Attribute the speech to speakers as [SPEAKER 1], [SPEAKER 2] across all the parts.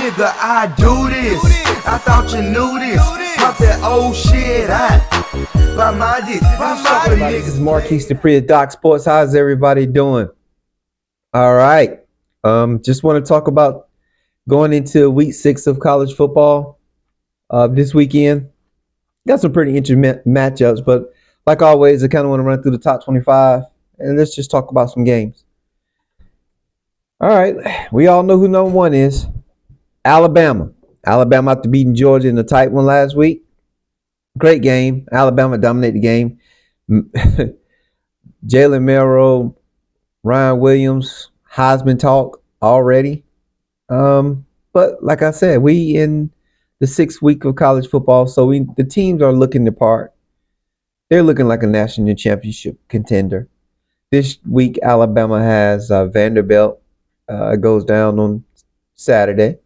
[SPEAKER 1] nigga, I do this. I thought you knew this. Pop that old shit out. By my dick.
[SPEAKER 2] This is Marquise Dupree at Doc Sports. How's everybody doing? All right. Just want to talk about going into week 6 of college football this weekend. Got some pretty interesting matchups, but like always, I kind of want to run through the top 25 and let's just talk about some games. All right. We all know who number 1 is. Alabama. Alabama after beating Georgia in the tight one last week. Great game. Alabama dominated the game. Jalen Milroe, Ryan Williams, Heisman talk already. But like I said, we in the 6th week of college football, so the teams are looking the part. They're looking like a national championship contender. This week, Alabama has Vanderbilt. It goes down on Saturday.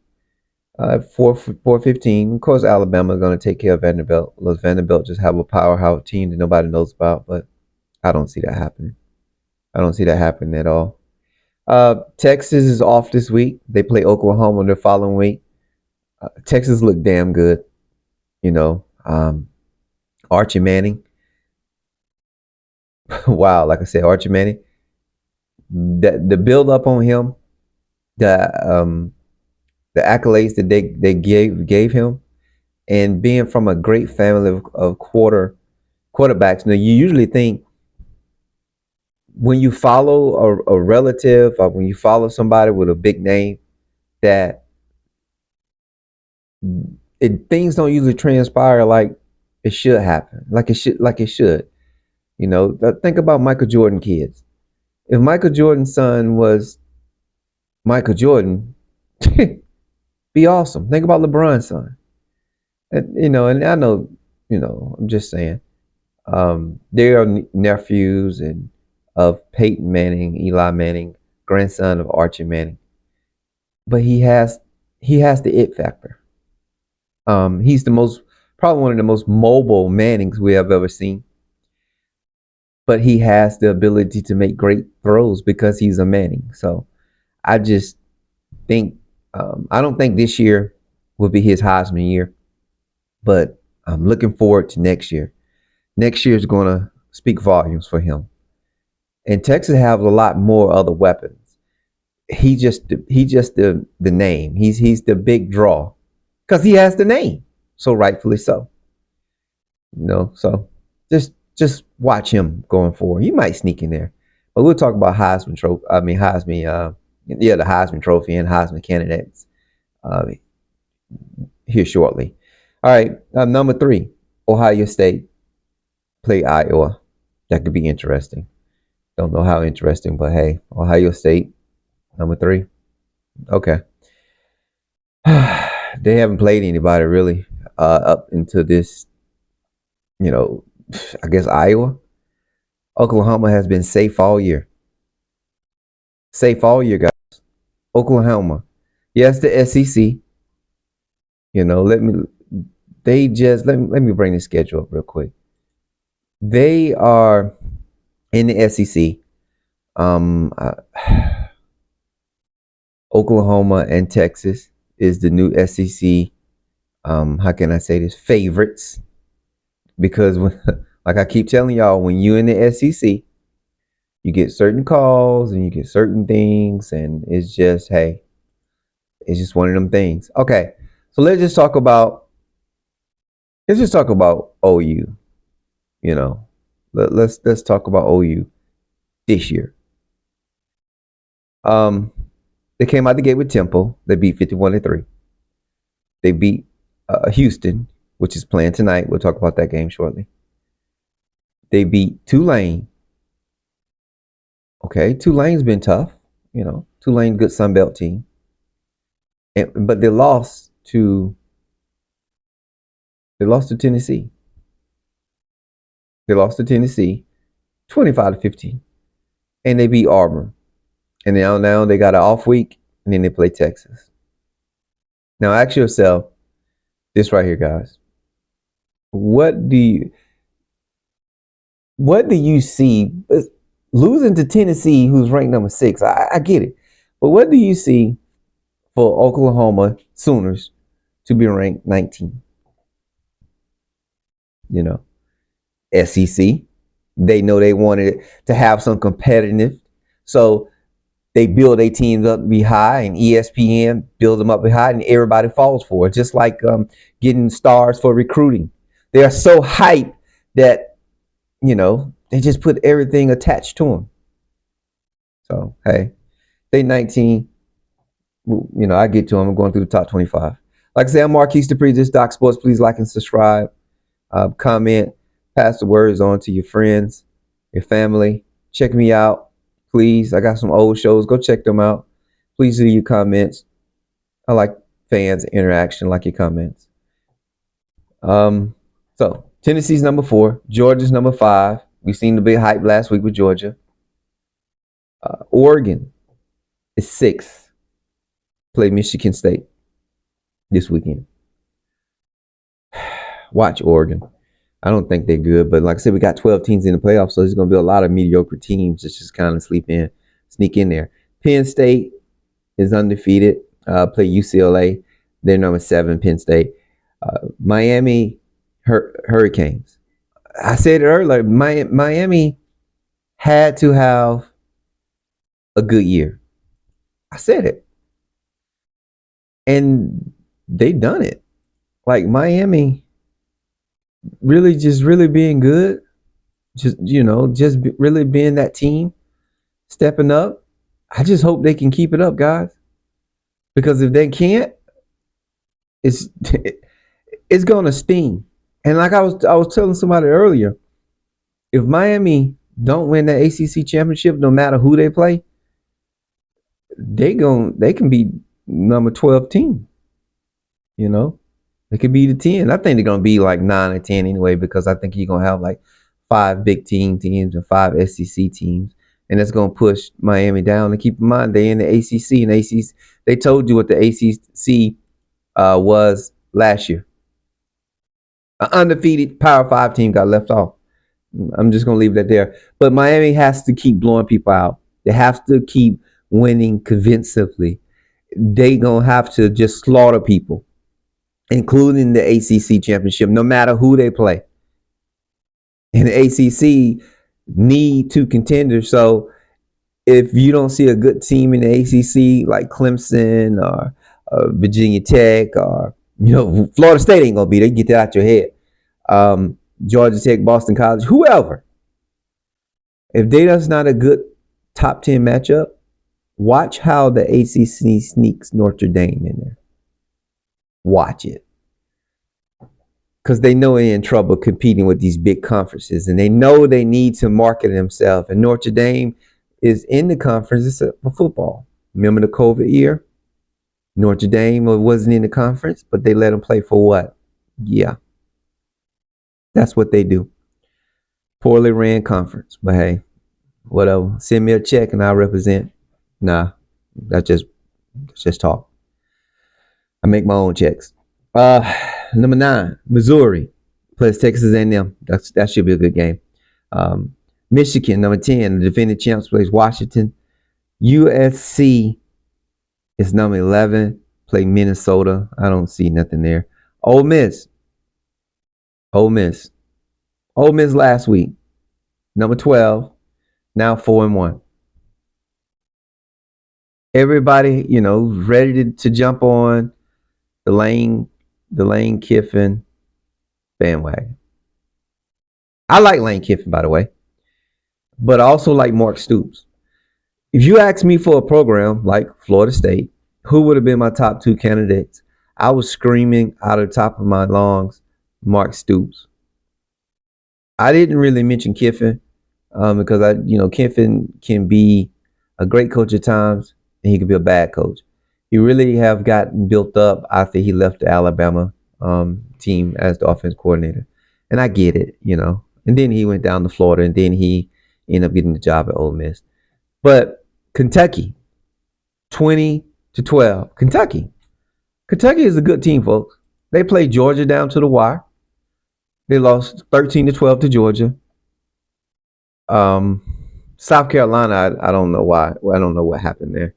[SPEAKER 2] 4:15. Of course, Alabama is going to take care of Vanderbilt. Vanderbilt just have a powerhouse team that nobody knows about, but I don't see that happening. I don't see that happening at all. Texas is off this week. They play Oklahoma the following week. Texas looked damn good. You know, Archie Manning. Wow, like I said, Archie Manning. The build up on him, the accolades that they gave him, and being from a great family of quarterbacks. Now, you usually think when you follow a relative or when you follow somebody with a big name that things don't usually transpire like it should happen, like it should. You know, think about Michael Jordan kids. If Michael Jordan's son was Michael Jordan, be awesome. Think about LeBron's son. And I know, I'm just saying, they are nephews and of Peyton Manning, Eli Manning, grandson of Archie Manning. But he has the it factor. He's probably one of the most mobile Mannings we have ever seen. But he has the ability to make great throws because he's a Manning. So I just think I don't think this year will be his Heisman year, but I'm looking forward to next year. Next year is going to speak volumes for him. And Texas have a lot more other weapons. He just the name. He's the big draw because he has the name, so rightfully so. So just watch him going forward. He might sneak in there, but we'll talk about Heisman Trophy. I mean Heisman. The Heisman Trophy and Heisman candidates here shortly. All right, number 3, Ohio State play Iowa. That could be interesting. Don't know how interesting, but hey, Ohio State, number 3. Okay. They haven't played anybody really up into this, I guess Iowa. Oklahoma has been safe all year. Safe all year, guys. Oklahoma. Yes, the SEC. Let me bring the schedule up real quick. They are in the SEC. Oklahoma and Texas is the new SEC. How can I say this? Favorites, because like I keep telling y'all, when you in the SEC, you get certain calls and you get certain things, and it's just it's just one of them things. Okay, so let's just talk about OU. Let's talk about OU this year. They came out the gate with tempo. They beat 51-3. They beat Houston, which is playing tonight. We'll talk about that game shortly. They beat Tulane. Okay, Tulane's been tough. Tulane, good Sun Belt team. But they lost to Tennessee. They lost to Tennessee 25-15. And they beat Auburn. And now they got an off week, and then they play Texas. Now ask yourself this right here, guys. What do you see losing to Tennessee, who's ranked number 6? I get it. But what do you see for Oklahoma Sooners to be ranked 19. You know, SEC. They know they wanted to have some competitive, so they build their teams up to be high, and ESPN builds them up to be high, and everybody falls for it. Just like getting stars for recruiting, they are so hyped that they just put everything attached to them. So hey, they 19. I get to them. I'm going through the top 25. Like I say, I'm Marquise Dupree. This Doc Sports. Please like and subscribe. Comment, pass the words on to your friends, your family. Check me out, please. I got some old shows. Go check them out. Please leave your comments. I like fans interaction, like your comments. So Tennessee's number 4, Georgia's number 5. We seen the big hype last week with Georgia. Oregon is 6. Play Michigan State this weekend. Watch Oregon. I don't think they're good, but like I said, we got 12 teams in the playoffs, so there's going to be a lot of mediocre teams that just kind of sneak in there. Penn State is undefeated. Play UCLA. They're number 7, Penn State. Miami Hurricanes. I said it earlier. Miami had to have a good year. I said it, and they done it. Like Miami, really being good. Just really being that team, stepping up. I just hope they can keep it up, guys. Because if they can't, it's it's gonna sting. And like I was telling somebody earlier, if Miami don't win the ACC championship, no matter who they play, they can be number 12 team. They could be the 10. I think they're gonna be like 9 or 10 anyway, because I think you're gonna have like 5 Big teams and 5 SEC teams, and that's gonna push Miami down. And keep in mind, they in the ACC, and ACC, they told you what the ACC was last year. An undefeated Power 5 team got left off. I'm just gonna leave that there. But Miami has to keep blowing people out. They have to keep winning convincingly. They gonna have to just slaughter people, including the ACC championship, no matter who they play. And the ACC need 2 contenders. So if you don't see a good team in the ACC like Clemson or Virginia Tech, or Florida State ain't gonna be there. Get that out your head. Georgia Tech, Boston College, whoever. If they does not a good top 10 matchup, watch how the ACC sneaks Notre Dame in there. Watch it. Because they know they're in trouble competing with these big conferences, and they know they need to market themselves. And Notre Dame is in the conference for football. Remember the COVID year? Notre Dame wasn't in the conference, but they let them play for what? Yeah. That's what they do. Poorly ran conference. But hey, whatever. Send me a check and I'll represent. Nah, that's just talk. I make my own checks. Number 9, Missouri plays Texas A&M. That should be a good game. Michigan, number 10, the defending champs, plays Washington. USC is number 11, play Minnesota. I don't see nothing there. Ole Miss last week, number 12, now 4-1. Everybody, ready to jump on the Lane Kiffin bandwagon. I like Lane Kiffin, by the way, but I also like Mark Stoops. If you ask me for a program like Florida State, who would have been my top 2 candidates? I was screaming out of the top of my lungs, Mark Stoops. I didn't really mention Kiffin because Kiffin can be a great coach at times, and he can be a bad coach. He really have gotten built up after he left the Alabama team as the offense coordinator, and I get it, And then he went down to Florida, and then he ended up getting the job at Ole Miss. But Kentucky, 20-12. Kentucky is a good team, folks. They played Georgia down to the wire. They lost 13-12 to Georgia. South Carolina, I don't know why. I don't know what happened there.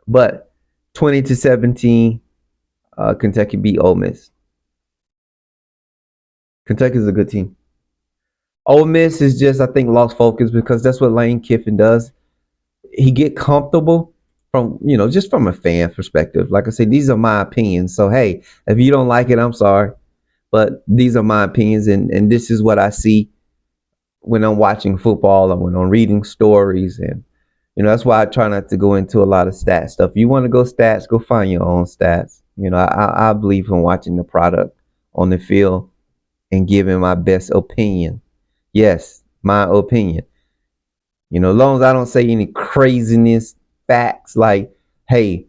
[SPEAKER 2] But 20-17, Kentucky beat Ole Miss. Kentucky's a good team. Ole Miss is just, I think, lost focus because that's what Lane Kiffin does. He get comfortable from, just from a fan perspective. Like I said, these are my opinions. So hey, if you don't like it, I'm sorry, but these are my opinions, and this is what I see when I'm watching football and when I'm reading stories, and that's why I try not to go into a lot of stats stuff. If you want to go stats, go find your own stats. I believe in watching the product on the field and giving my best opinion. Yes, my opinion. As long as I don't say any craziness facts like, hey,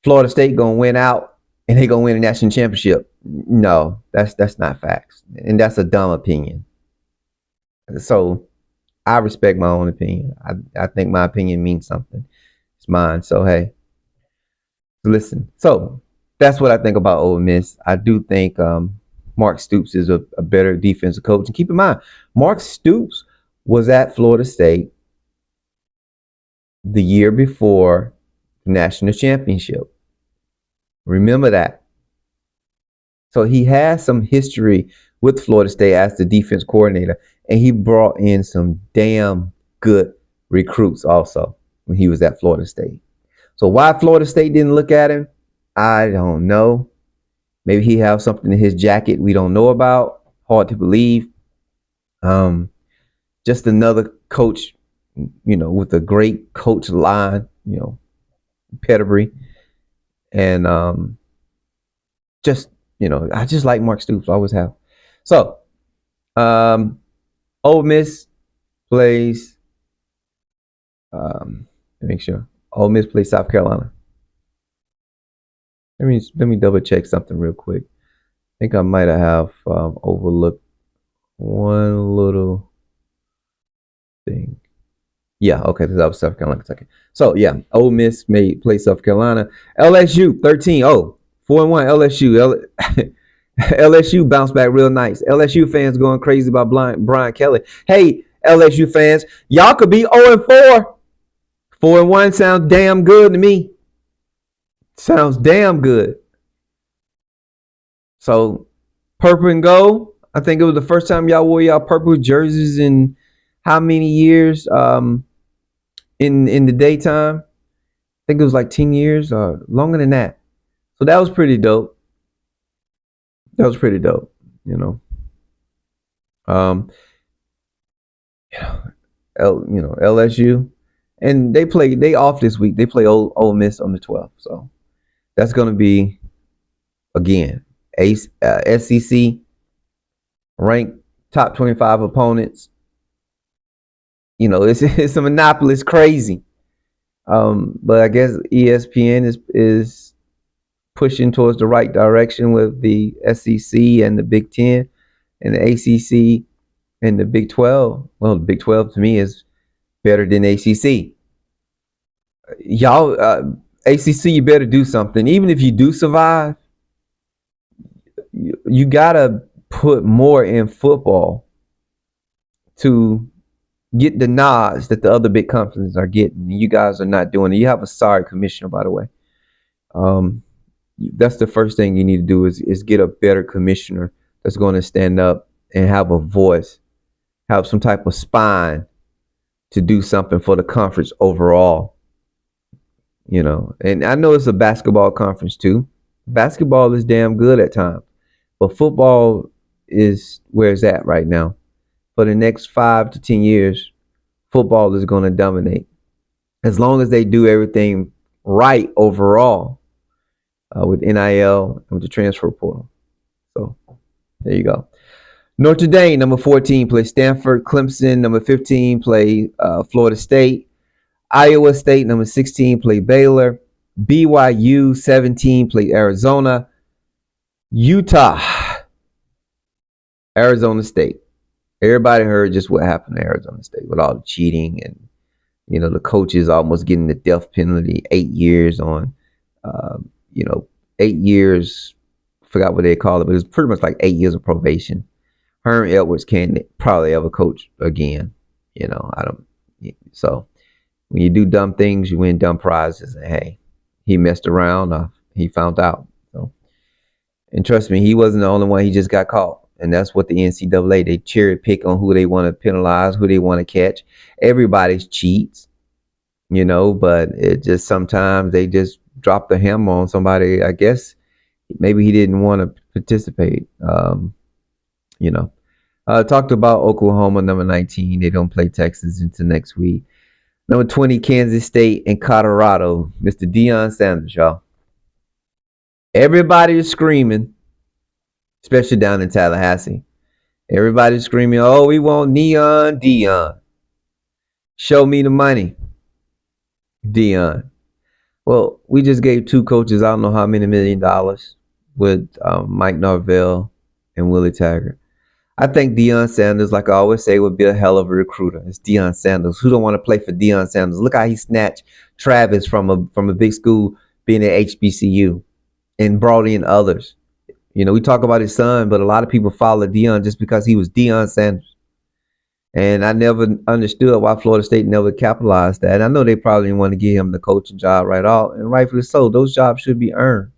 [SPEAKER 2] Florida State gonna win out and they gonna win a national championship. No, that's not facts, and that's a dumb opinion. So I respect my own opinion. I think my opinion means something. It's mine. So hey, listen. So that's what I think about Ole Miss. I do think Mark Stoops is a better defensive coach. And keep in mind, Mark Stoops was at Florida State the year before the national championship. Remember that. So he has some history with Florida State as the defense coordinator, and he brought in some damn good recruits also when he was at Florida State. So why Florida State didn't look at him, I don't know. Maybe he has something in his jacket we don't know about. Hard to believe. Just another coach, with a great coach line, pedigree, and just I just like Mark Stoops. Always have. So, Ole Miss plays. Let me make sure. Ole Miss plays South Carolina. Let me double check something real quick. I think I might have overlooked one little thing. Yeah, okay, that was South Carolina, Kentucky. So yeah, Ole Miss may play South Carolina. LSU 13. Oh, 4-1 LSU. LSU bounced back real nice. LSU fans going crazy about Brian Kelly. Hey, LSU fans, y'all could be 0-4. 4-1 sounds damn good to me. Sounds damn good. So purple and gold. I think it was the first time y'all wore y'all purple jerseys in how many years? In the daytime, I think it was like 10 years or longer than that. So that was pretty dope. That was pretty dope. Um, LSU, and they off this week. They play Ole Miss on the 12th. So that's gonna be again SEC ranked top 25 opponents. It's a monopoly. It's crazy. But I guess ESPN is pushing towards the right direction with the SEC and the Big Ten and the ACC and the Big 12. Well, the Big 12 to me is better than ACC. Y'all, ACC, you better do something. Even if you do survive, you gotta put more in football to get the nods that the other big conferences are getting. You guys are not doing it. You have a sorry commissioner, by the way. That's the first thing you need to do is get a better commissioner that's going to stand up and have a voice, have some type of spine to do something for the conference overall. And I know it's a basketball conference too. Basketball is damn good at times, but football is where it's at right now. For the next 5 to 10 years, football is going to dominate as long as they do everything right overall with NIL and with the transfer portal. So there you go. Notre Dame, number 14, plays Stanford. Clemson, number 15, play Florida State. Iowa State, number 16, play Baylor. BYU, 17, play Arizona. Utah, Arizona State. Everybody heard just what happened to Arizona State with all the cheating and, the coaches almost getting the death penalty, 8 years on, 8 years, forgot what they call it, but it was pretty much like 8 years of probation. Herm Edwards can't probably ever coach again. I don't. So When you do dumb things, you win dumb prizes. And hey, he messed around. He found out. So, and trust me, he wasn't the only one. He just got caught. And that's what the NCAA, they cherry pick on who they want to penalize, who they want to catch. Everybody's cheats, but it just sometimes they just drop the hammer on somebody. I guess maybe he didn't want to participate. You know, talked about Oklahoma, number 19. They don't play Texas until next week. Number 20, Kansas State and Colorado. Mr. Deion Sanders, y'all. Everybody is screaming, especially down in Tallahassee. Everybody's screaming, oh, we want Neon Deion. Show me the money, Deion. Well, we just gave two coaches, I don't know how many $1 million with Mike Norvell and Willie Taggart. I think Deion Sanders, like I always say, would be a hell of a recruiter. It's Deion Sanders. Who don't want to play for Deion Sanders? Look how he snatched Travis from a big school being at HBCU and brought in others. We talk about his son, but a lot of people follow Deion just because he was Deion Sanders. And I never understood why Florida State never capitalized that. And I know they probably didn't want to give him the coaching job right off, and rightfully so. Those jobs should be earned.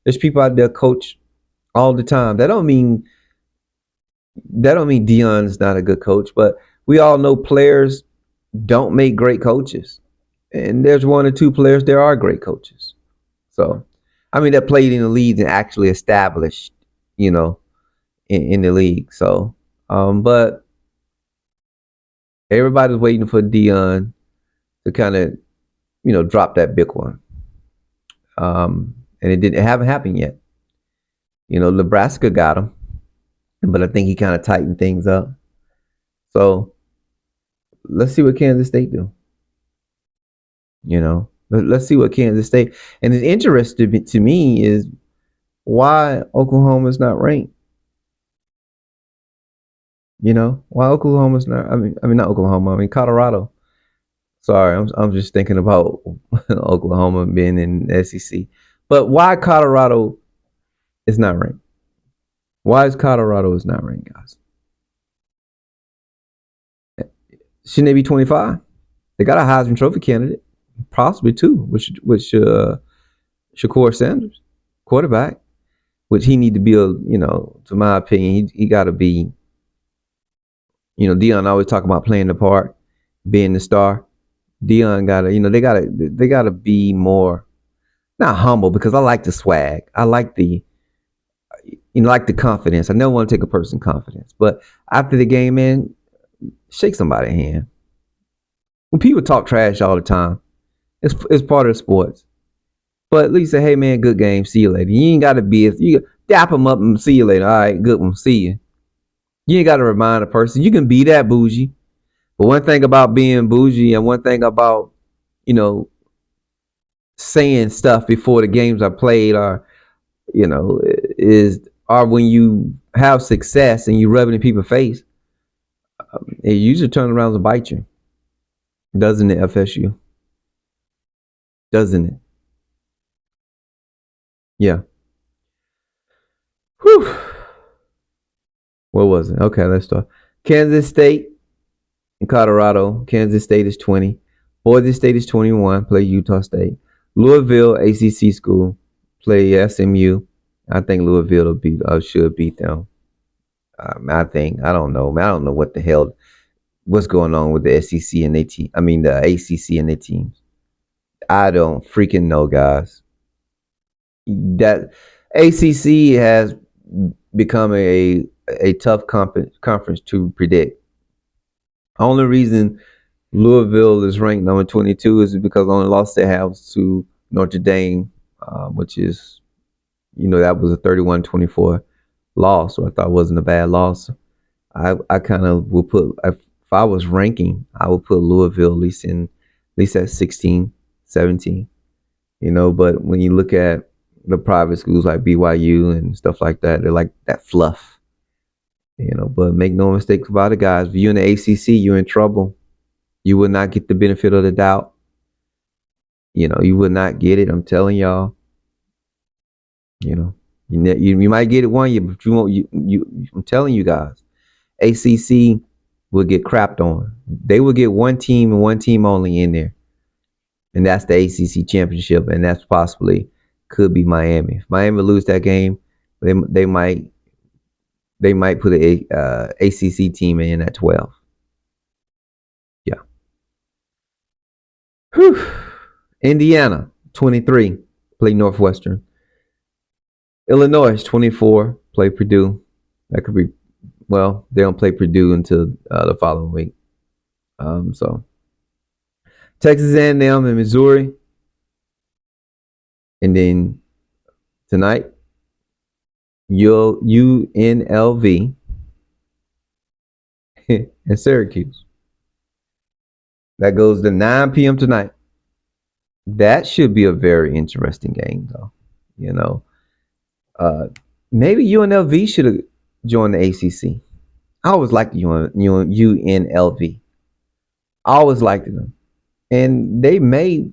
[SPEAKER 2] There's people out there coach all the time. That don't mean Deion is not a good coach, but we all know players don't make great coaches. And there's one or two players there are great coaches. So, that played in the league and actually established, in the league. So, but everybody's waiting for Deion to kind of, drop that big one. And it haven't happened yet. Nebraska got him, but I think he kind of tightened things up. So let's see what Kansas State do. Let's see what Kansas State. And it's interesting to me is why Oklahoma is not ranked. Why Oklahoma's not? Not Oklahoma. Colorado. Sorry, I'm just thinking about Oklahoma being in the SEC. But why Colorado is not ranked? Why is Colorado is not ranked, guys? Shouldn't they be 25? They got a Heisman Trophy candidate, possibly two, which Shakur Sanders, quarterback, which he need to be to my opinion, he got to be. Deion always talk about playing the part, being the star. Deion gotta, they gotta be more, not humble, because I like the swag. I like the, like the confidence. I never want to take a person's confidence, but after the game, man, shake somebody's hand. When people talk trash all the time, it's part of the sports. But at least say, hey man, good game, see you later. You ain't gotta be, you dap them up and see you later. All right, good one, see you. You ain't gotta remind a person. You can be that bougie. But one thing about being bougie and one thing about, saying stuff before the games are played are when you have success and you rub it in people's face, it usually turns around and bite you. Doesn't it, FSU? Doesn't it? Yeah. Whew. What was it? Okay, let's start. Kansas State and Colorado. Kansas State is 20. Boise State is 21. Play Utah State. Louisville, ACC school, play SMU. I think Louisville should beat them. I don't know. I don't know what's going on with the SEC and their team. The ACC and their teams. I don't freaking know, guys. That ACC has become a tough conference to predict. Only reason Louisville is ranked number 22 is because the only loss they have to Notre Dame, which is, that was a 31-24 loss, so I thought it wasn't a bad loss. I kind of would put, if I was ranking, I would put Louisville at least at 16, 17. But when you look at the private schools like BYU and stuff like that, they're like that fluff. But make no mistakes about it, guys. If you're in the ACC, you're in trouble. You will not get the benefit of the doubt. You will not get it. I'm telling y'all. You might get it one year, but you won't. I'm telling you guys, ACC will get crapped on. They will get one team and one team only in there. and that's the ACC championship, and that's possibly could be Miami. If Miami lose that game, they might put a ACC team in at 12. Yeah. Whew. Indiana 23 play Northwestern. Illinois 24 play Purdue. That could be, well, they don't play Purdue until the following week. So Texas A&M and Missouri, and then tonight UNLV and Syracuse. That goes to 9 p.m. tonight. That should be a very interesting game, though. You know, uh, maybe UNLV should have joined the ACC. I always liked UNLV. I always liked them, and they made,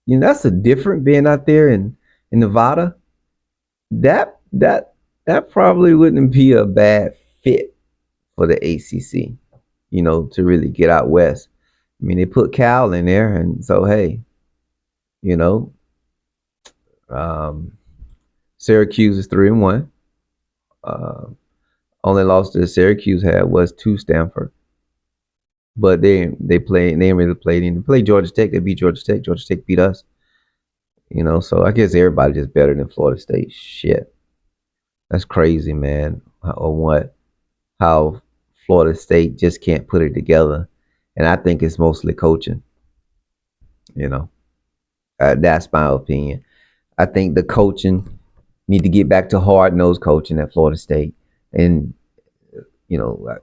[SPEAKER 2] that's a different being out there in Nevada. That probably wouldn't be a bad fit for the ACC. To really get out west. I mean, they put Cal in there, and so hey, you know, um, Syracuse is 3-1. Uh, Only loss that Syracuse had was to Stanford, but they really played in. They played Georgia Tech. They beat Georgia Tech. Georgia Tech beat us. So I guess everybody just better than Florida State. Shit, that's crazy, man. Or what? How Florida State just can't put it together, and I think it's mostly coaching. You know, that's my opinion. I think the coaching need to get back to hard nosed coaching at Florida State, and you know,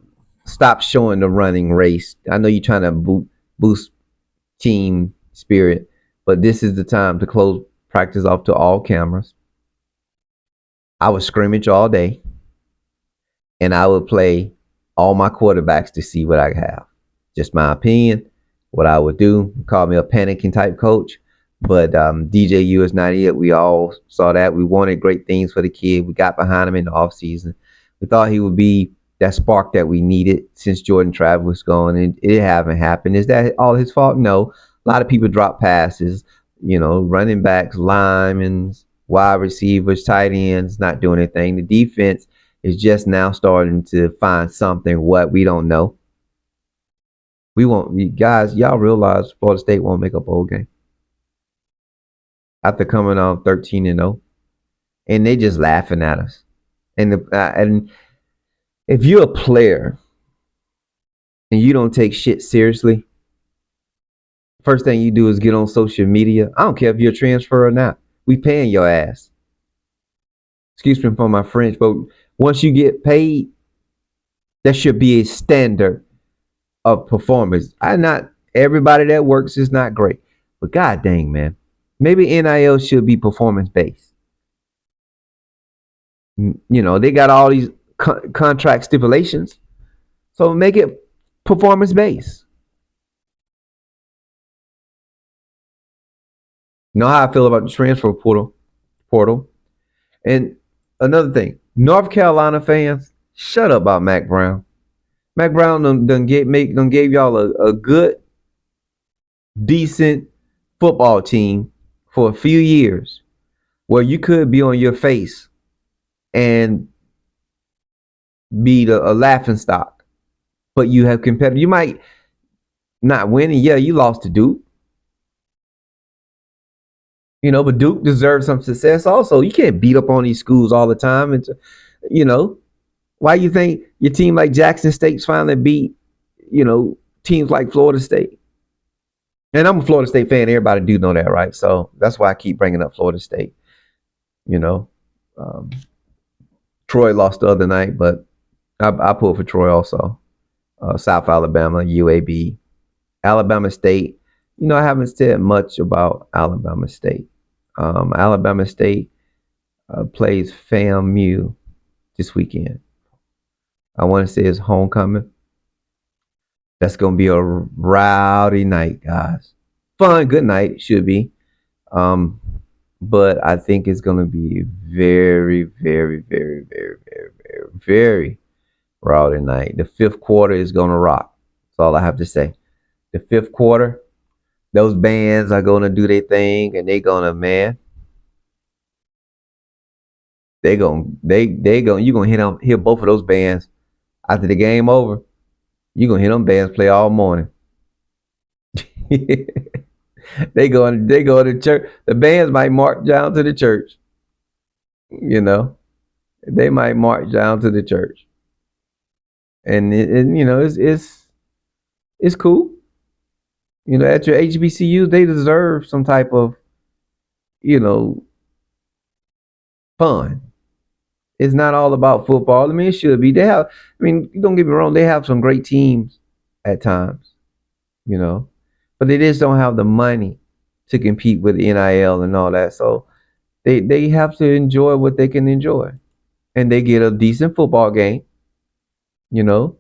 [SPEAKER 2] stop showing the running race. I know you're trying to boost team spirit, but this is the time to close practice off to all cameras. I would scrimmage all day, and I would play all my quarterbacks to see what I have. Just my opinion, what I would do. Call me a panicking type coach, but DJU is not it. We all saw that. We wanted great things for the kid. We got behind him in the offseason. We thought he would be that spark that we needed since Jordan Travis was gone, and it haven't happened. Is that all his fault? No. A lot of people drop passes. Running backs, linemen, wide receivers, tight ends, not doing anything. The defense is just now starting to find something what we don't know. We won't, guys. Y'all realize Florida State won't make a bowl game after coming on 13-0, and they just laughing at us. And if you're a player and you don't take shit seriously, first thing you do is get on social media. I don't care if you're a transfer or not. We paying your ass. Excuse me for my French, but once you get paid, there should be a standard of performance. Not everybody that works is not great, but god dang, man, maybe NIL should be performance based. They got all these contract stipulations, so make it performance based. You know how I feel about the transfer portal. And another thing, North Carolina fans, shut up about Mac Brown. Mac Brown done gave y'all a good, decent football team for a few years where you could be on your face and be a laughing stock. But you have competitive. You might not win, and yeah, you lost to Duke. But Duke deserves some success also. You can't beat up on these schools all the time. And why you think your team like Jackson State's finally beat, teams like Florida State? And I'm a Florida State fan. Everybody do know that, right? So that's why I keep bringing up Florida State. Um, Troy lost the other night, but I pulled for Troy also. South Alabama, UAB, Alabama State. I haven't said much about Alabama State. Alabama State plays FAMU this weekend. I want to say it's homecoming. That's going to be a rowdy night, guys. Fun, good night, it should be. But I think it's going to be very, very, very, very, very, very, very rowdy night. The fifth quarter is going to rock. That's all I have to say. The fifth quarter, Those bands are gonna do their thing, and they gonna, man, they gonna you gonna hear both of those bands after the game over. You gonna hear them bands play all morning. They go to church. The bands might march down to the church. You know, they might march down to the church, and it's cool. At your HBCUs, they deserve some type of you know fun. It's not all about football. I mean, it should be. I mean, don't get me wrong. They have some great teams at times, you know, but they just don't have the money to compete with NIL and all that. So they have to enjoy what they can enjoy, and they get a decent football game. You know,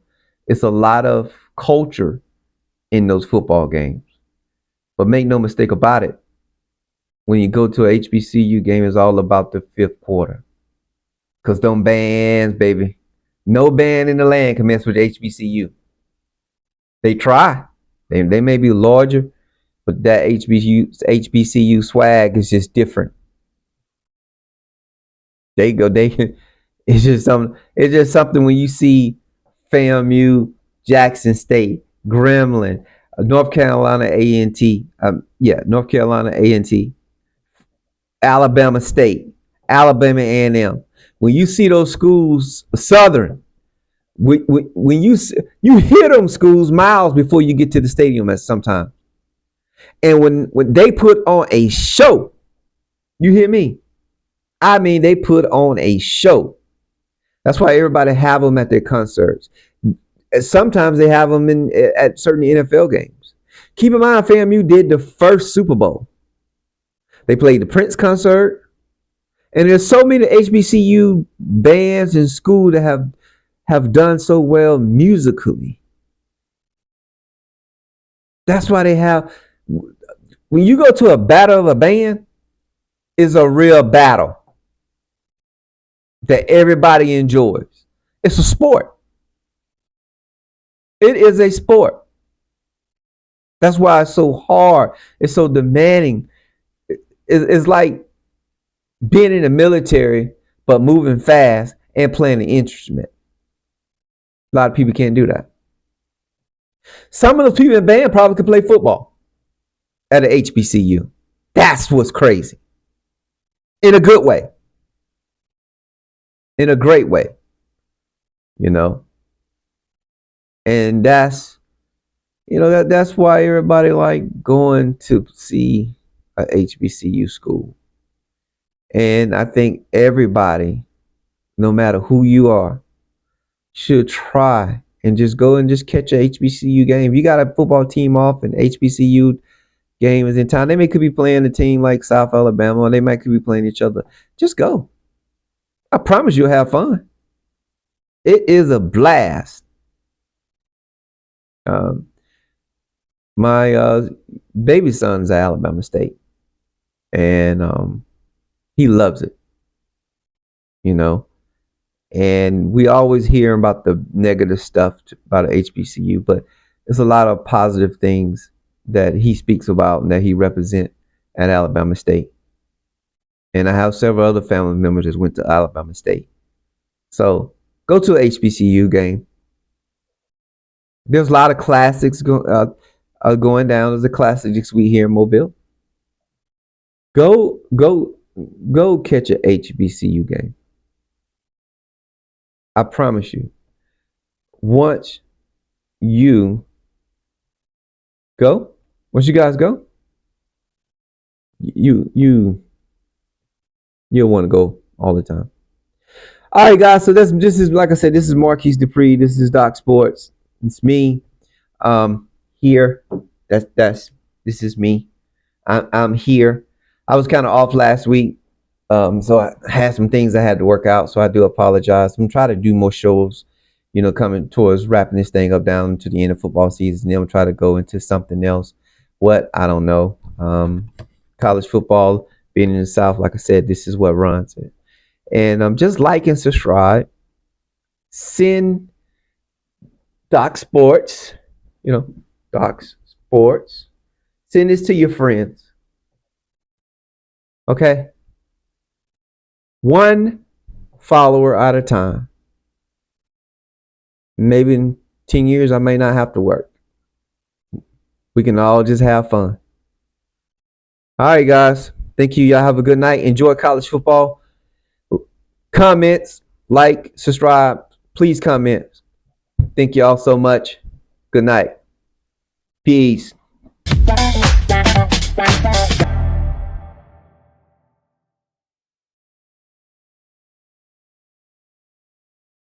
[SPEAKER 2] it's a lot of culture in those football games. But make no mistake about it, when you go to a HBCU game, it's all about the fifth quarter. Cause them bands, baby, no band in the land can mess with HBCU. They try. They may be larger, but that HBCU swag is just different. They go. They. It's just something. It's just something when you see FAMU, Jackson State, Gremlin, North Carolina A&T. Yeah, North Carolina A&T, Alabama State, Alabama A&M. When you see those schools, Southern, when you hear them schools miles before you get to the stadium at some time, and when they put on a show, you hear me? I mean, they put on a show. That's why everybody have them at their concerts. And sometimes they have them at certain NFL games. Keep in mind, FAMU did the first Super Bowl. They played the Prince concert, and there's so many HBCU bands and school that have done so well musically. That's why they have. When you go to a battle of a band, it's a real battle that everybody enjoys. It's a sport. It is a sport. That's why it's so hard. It's so demanding. It's like being in the military, but moving fast and playing an instrument. A lot of people can't do that. Some of those people in band probably could play football at an HBCU. That's what's crazy. In a good way. In a great way. You know? And that's why everybody like going to see a HBCU school. And I think everybody, no matter who you are, should try and just go and just catch a HBCU game. If you got a football team off and HBCU game is in town, they may could be playing a team like South Alabama, or they might could be playing each other. Just go. I promise you'll have fun. It is a blast. My baby son's at Alabama State, and he loves it. You know, and we always hear about the negative stuff about HBCU, but there's a lot of positive things that he speaks about and that he represents at Alabama State. And I have several other family members that went to Alabama State. So go to an HBCU game. There's a lot of classics going down. There's a classics week here in Mobile. Go catch an HBCU game. I promise you. Once you go, once you guys go, you'll want to go all the time. All right, guys. So this is like I said. This is Marquise Dupree. This is Doc Sports. It's me. Here. This is me. I'm here. I was kind of off last week. So I had some things I had to work out. So I do apologize. I'm trying to do more shows. Coming towards wrapping this thing up down to the end of football season. Then I'm trying to go into something else. What? I don't know. College football, being in the South, like I said, this is what runs it. And just like and subscribe. Send Doc Sports, Doc Sports. Send this to your friends. Okay? One follower at a time. Maybe in 10 years, I may not have to work. We can all just have fun. All right, guys. Thank you. Y'all have a good night. Enjoy college football. Comments, like, subscribe. Please comment. Thank y'all so much. Good night. Peace.